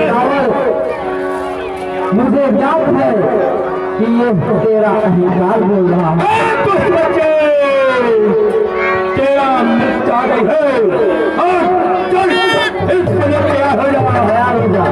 रावण, मुझे ज्ञात है कि ये तेरा अहंकार बोल रहा है। तेरा मृत्यु आ गई है और चल इस वजह तैयार हो जा, तैयार हो जा।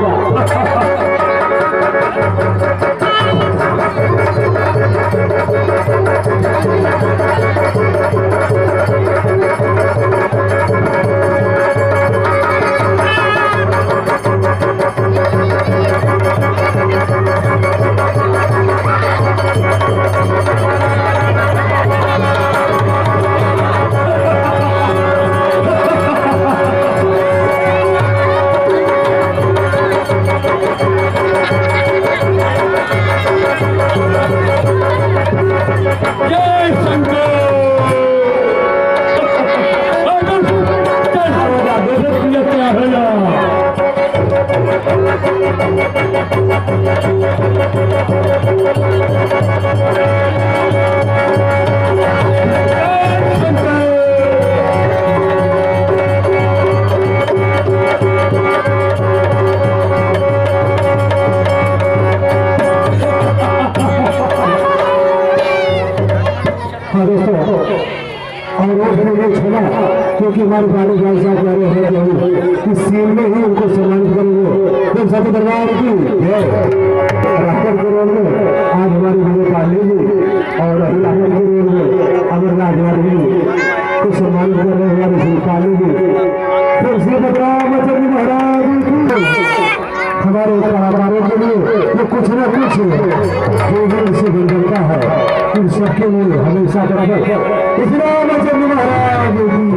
क्योंकि हमारे बारे में साथ वाले हैं कि सीन में ही उनको सम्मानित करेंगे। जब सब दरबार की राष्ट्र के रोल में आज हमारी बड़े पाली जी और राष्ट्र के रोल में अमरनाथ जी को सम्मानित कर रहे हमारे शिवपाली जी। फिर से बदरामचंद महाराज हमारे कलाकारों के लिए ये कुछ न कुछ जो से बन जाता है इन सबके लिए हमेशा बराबर रामचंद्र महाराज जी।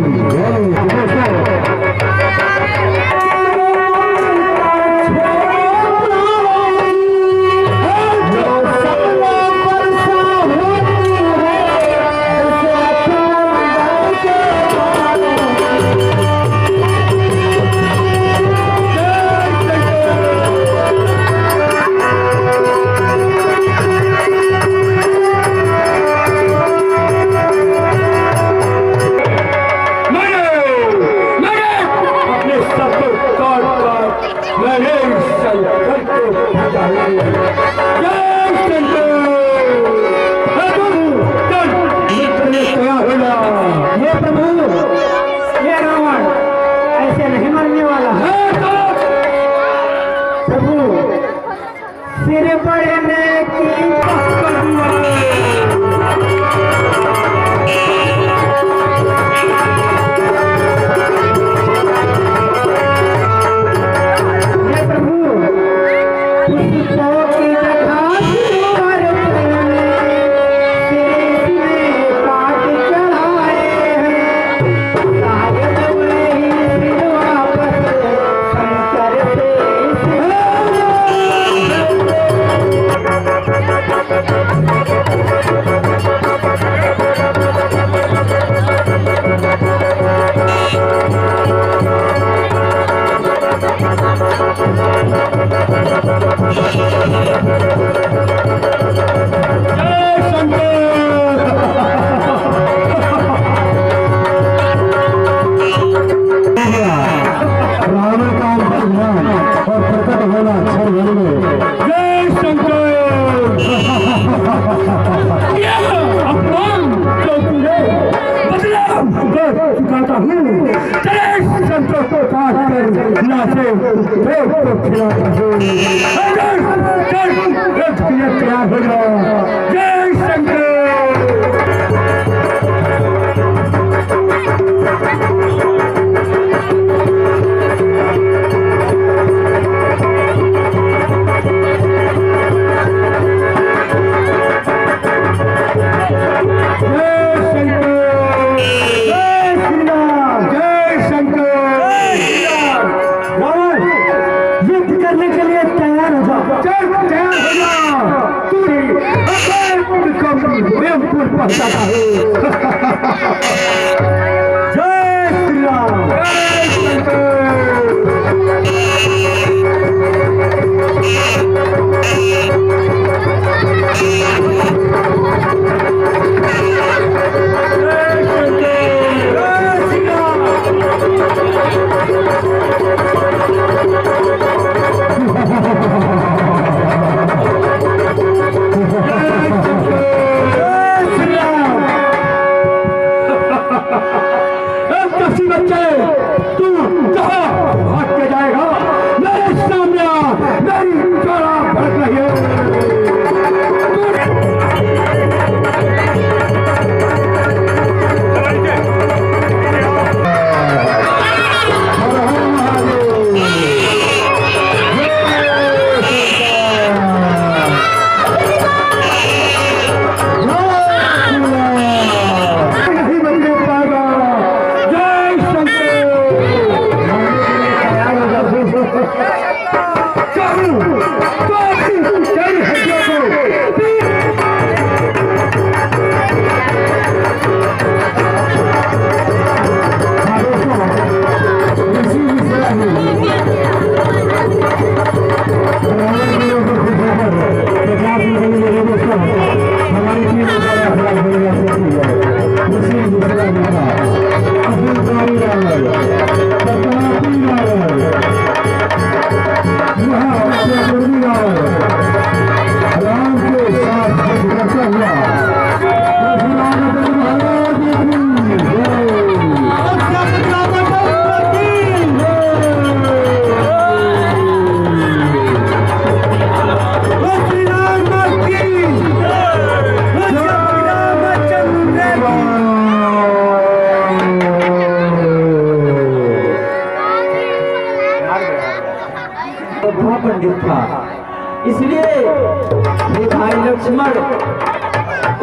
हे भाई लक्ष्मण,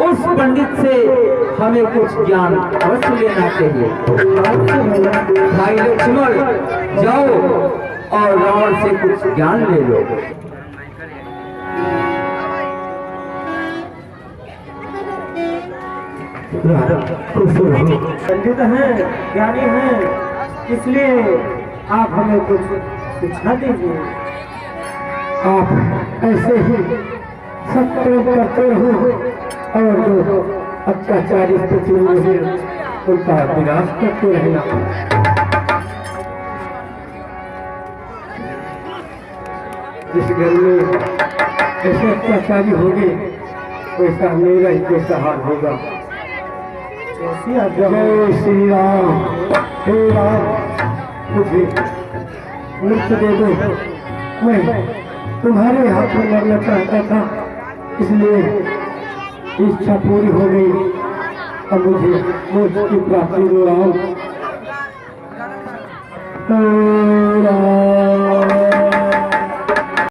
उस पंडित से हमें कुछ ज्ञान अवश्य लेना चाहिए। भाई लक्ष्मण, जाओ और रावण से कुछ ज्ञान ले लो। पंडित हैं, ज्ञानी हैं, इसलिए आप हमें कुछ शिक्षा दीजिए। आप ऐसे ही सत्य करते हो और जो अत्याचारी स्थिति में है उनका विनाश करते रहना। जिस घर में ऐसे अत्याचारी होंगे वैसा मेरा ही जैसा हाल होगा। जय श्री राम। हे राम, मुझे मृत्यु दे दो, मैं तुम्हारे हाथ में मरना चाहता था, इसलिए इच्छा पूरी हो गई। अब मुझे मोक्ष की प्राप्ति दो राम।